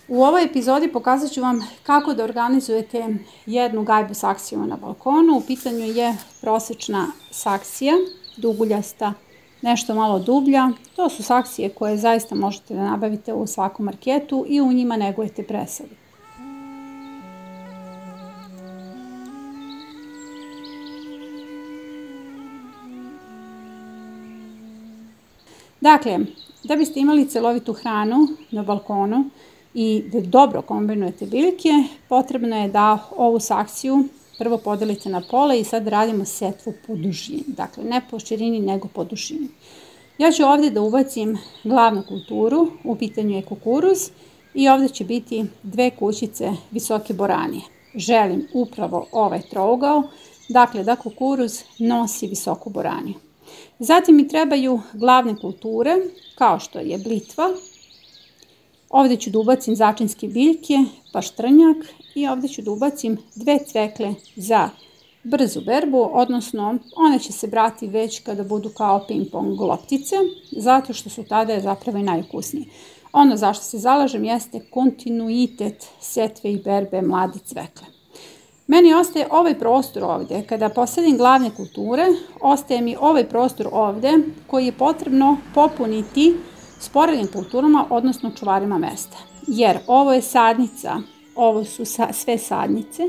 U ovoj epizodi pokazat ću vam kako da organizujete jednu gajbu saksiju na balkonu. U pitanju je prosječna saksija, duguljasta, nešto malo dublja. To su saksije koje zaista možete da nabavite u svakom marketu i u njima negujete presadu. Dakle, da biste imali celovitu hranu na balkonu i da dobro kombinujete biljke, potrebno je da ovu saksiju prvo podelite na pola i sad radimo setvu po dužini. Dakle, ne po širini, nego po dužini. Ja ću ovdje da ubacim glavnu kulturu, u pitanju je kukuruz i ovdje će biti 2 kućice visoke boranije. Želim upravo ovaj trougao, dakle da kukuruz nosi visoku boraniju. Zatim mi trebaju glavne kulture, kao što je blitva. Ovdje ću da ubacim začinske biljke, paštrnjak i ovdje ću da ubacim 2 cvekle za brzu berbu, odnosno one će se brati već kada budu kao ping-pong loptice, zato što su tada zapravo i najukusnije. Ono zašto se zalažem jeste kontinuitet setve i berbe mlade cvekle. Meni ostaje ovaj prostor ovdje, kada posadim glavne kulture, ostaje mi ovaj prostor ovdje koji je potrebno popuniti sporednim kulturama, odnosno čuvarima mesta. Jer ovo je sadnica, ovo su sve sadnice,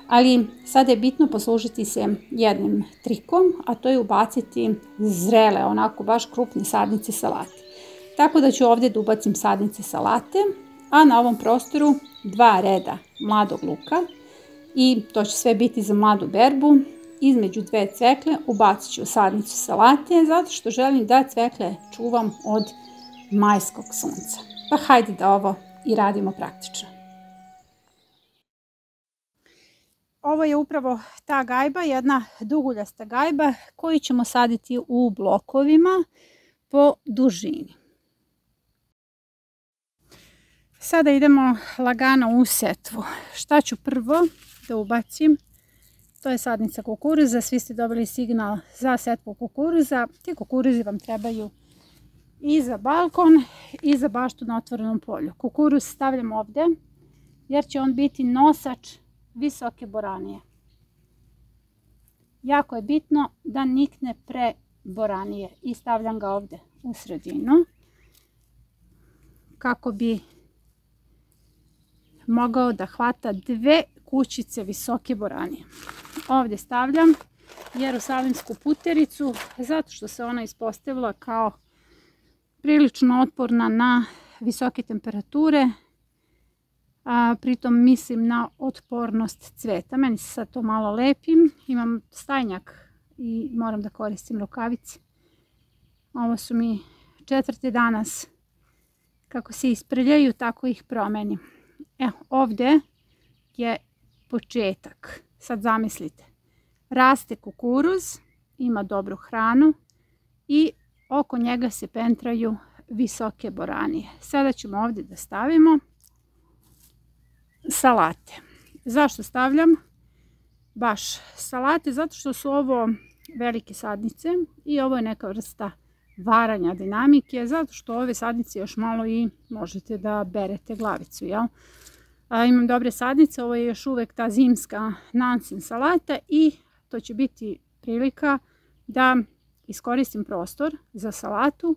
ali sada je bitno poslužiti se jednim trikom, a to je ubaciti zrele, onako baš krupne sadnice salate. Tako da ću ovdje da ubacim sadnice salate, a na ovom prostoru 2 reda mladog luka. I to će sve biti za mladu berbu. Između 2 cvekle ubacit ću sadnicu salate, zato što želim da cvekle čuvam od majskog sunca. Pa hajde da ovo i radimo praktično. Ovo je upravo ta gajba, jedna duguljasta gajba koju ćemo saditi u blokovima po dužini. Sada idemo lagano u setvu. Šta ću prvo da ubacim? To je sadnica kukuruza. Svi ste dobili signal za setvu kukuruza. Ti kukuruzi vam trebaju i za balkon i za baštu na otvorenom polju. Kukuruz stavljam ovdje jer će on biti nosač visoke boranije. Jako je bitno da nikne pre boranije i stavljam ga ovdje u sredinu kako bi mogao da hvata 2 kućice visoke boranije. Ovdje stavljam jerusalimsku putericu zato što se ona ispostavila kao prilično otporna na visoke temperature, a pritom mislim na otpornost cveta. Meni se sad to malo lepim, imam stajnjak i moram da koristim rukavice. Ovo su mi 4. danas, kako se isprljaju tako ih promenim. Evo, ovdje je početak. Sad zamislite, raste kukuruz, ima dobru hranu i oko njega se pentraju visoke boranije. Sada ćemo ovdje da stavimo salate. Zašto stavljam baš salate? Zato što su ovo velike sadnice i ovo je neka vrsta varanja dinamike, zato što ove sadnice još malo i možete da berete glavicu, jel? Imam dobre sadnice, ovo je još uvijek ta zimska nansen salata i to će biti prilika da iskoristim prostor za salatu.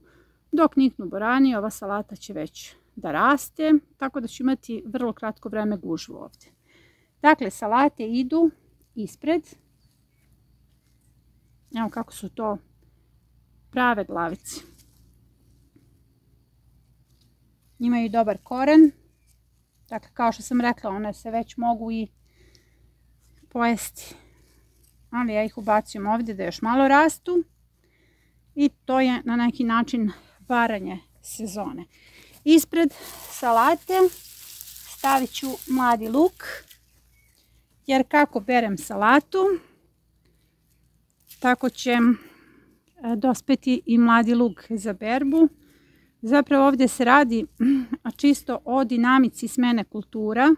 Dok niknu boranije, ova salata će već da raste, tako da ću imati vrlo kratko vreme gužvu ovdje. Dakle, salate idu ispred. Evo kako su to prave glavice. Imaju dobar koren. Dakle, kao što sam rekla, one se već mogu i pojesti. Ali ja ih ubacujem ovdje da još malo rastu. I to je na neki način varanje sezone. Ispred salate stavit ću mladi luk. Jer kako berem salatu, tako će dospeti i mladi luk za berbu. Zapravo ovdje se radi čisto o dinamici smene kultura.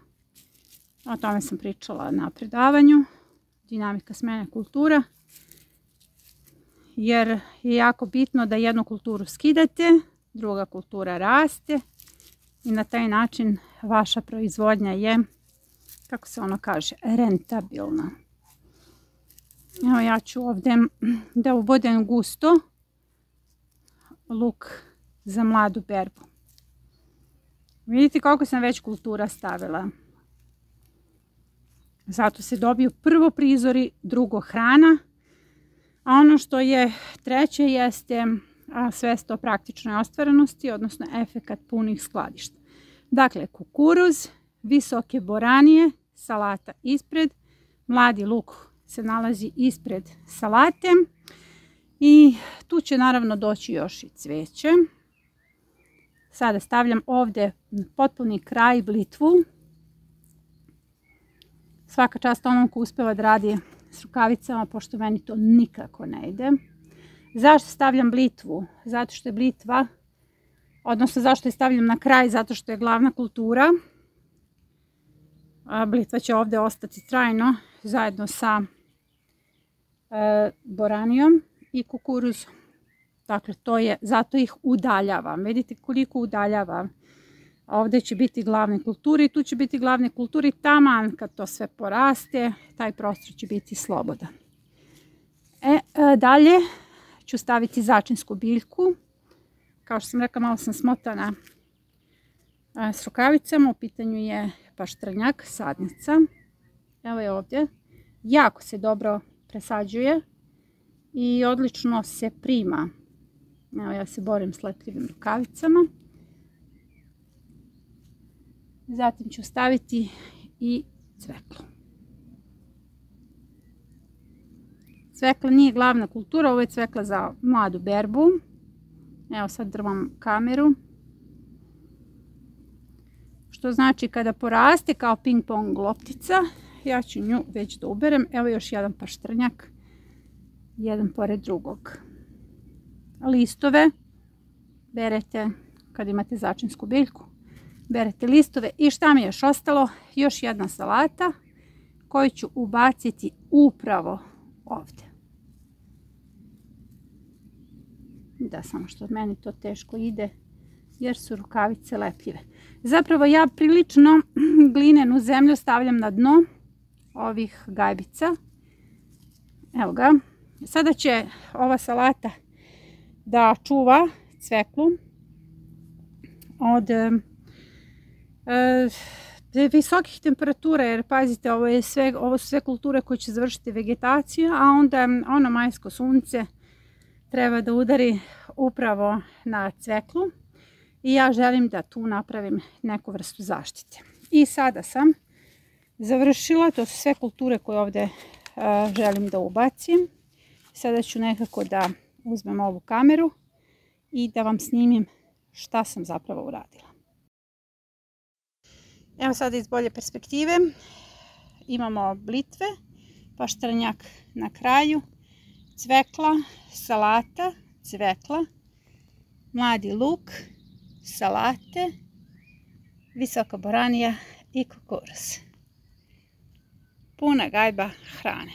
O tome sam pričala na predavanju. Dinamika smene kultura. Jer je jako bitno da jednu kulturu skidate, druga kultura raste. i na taj način vaša proizvodnja je, kako se ono kaže, rentabilna. Evo ja ću ovdje da ubodem gusto luk za mladu berbu. Vidite koliko sam već kultura stavila. Zato se dobiju prvo prizori, drugo hrana. A ono što je treće jeste svest o praktičnoj ostvarenosti, odnosno efekat punih skladišta. Dakle, kukuruz, visoke boranije, salata ispred, mladi luk se nalazi ispred salate i tu će naravno doći još i cveće. Sada stavljam ovdje potpuni kraj blitvu. Svaka čast onom ko uspeva da radi s rukavicama, pošto meni to nikako ne ide. Zašto stavljam blitvu? Zato što je blitva, odnosno zašto je stavljam na kraj? Zato što je glavna kultura. Blitva će ovdje ostati trajno zajedno sa boranijom i kukuruzom. Dakle, zato ih udaljavam. Vidite koliko udaljavam. Ovdje će biti glavne kulture i tu će biti glavne kulture. Taman kad to sve poraste, taj prostor će biti slobodan. Dalje ću staviti začinsku biljku. Kao što sam rekla, malo sam smotana s rukavicama. U pitanju je paštrnjak, sadnica. Evo je ovdje. Jako se dobro presađuje i odlično se prima. Evo ja se borim s lepljivim rukavicama. Zatim ću staviti i cveklu. Cvekla nije glavna kultura, ovo je cvekla za mladu berbu. Evo sad drmam kameru. Što znači kada poraste kao ping pong loptica, ja ću nju već da uberem. Evo još jedan paštrnjak, jedan pored drugog. Listove berete kad imate začinsku biljku. Berete listove i šta mi je još ostalo? Još jedna salata koju ću ubaciti upravo ovdje. Da, samo što od meni to teško ide jer su rukavice lepljive. Zapravo ja prilično glinenu zemlju stavljam na dno ovih gajbica. Evo ga. Sada će ova salata da čuva cveklu od visokih temperatura, jer pazite, ovo su sve kulture koje će završiti vegetaciju, a onda ono majsko sunce treba da udari upravo na cveklu i ja želim da tu napravim neku vrstu zaštite. I sada sam završila, to su sve kulture koje ovdje želim da ubacim. Sada ću nekako da uzmem ovu kameru i da vam snimim šta sam zapravo uradila. Evo sada iz bolje perspektive. Imamo blitve, paštrnjak na kraju, cvekla, salata, cvekla, mladi luk, salate, visoka boranija i kukuruz. Puna gajba hrane.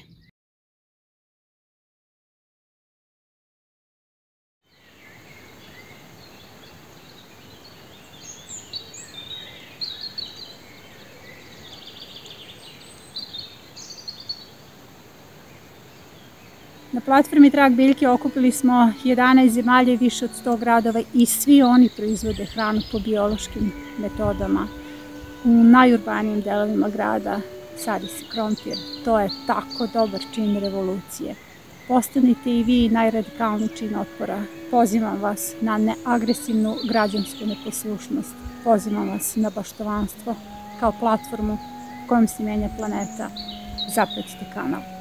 Na platformi Trag biljke okupili smo 11 zemalja i više od 100 gradova i svi oni proizvode hranu po biološkim metodama. U najurbanijim delovima grada sadi se krompir. To je tako dobar čin revolucije. Postanite i vi najradikalniji čin otpora. Pozivam vas na neagresivnu građansku neposlušnost. Pozivam vas na baštovanstvo kao platformu kojom se menja planeta. Zapratite kanal.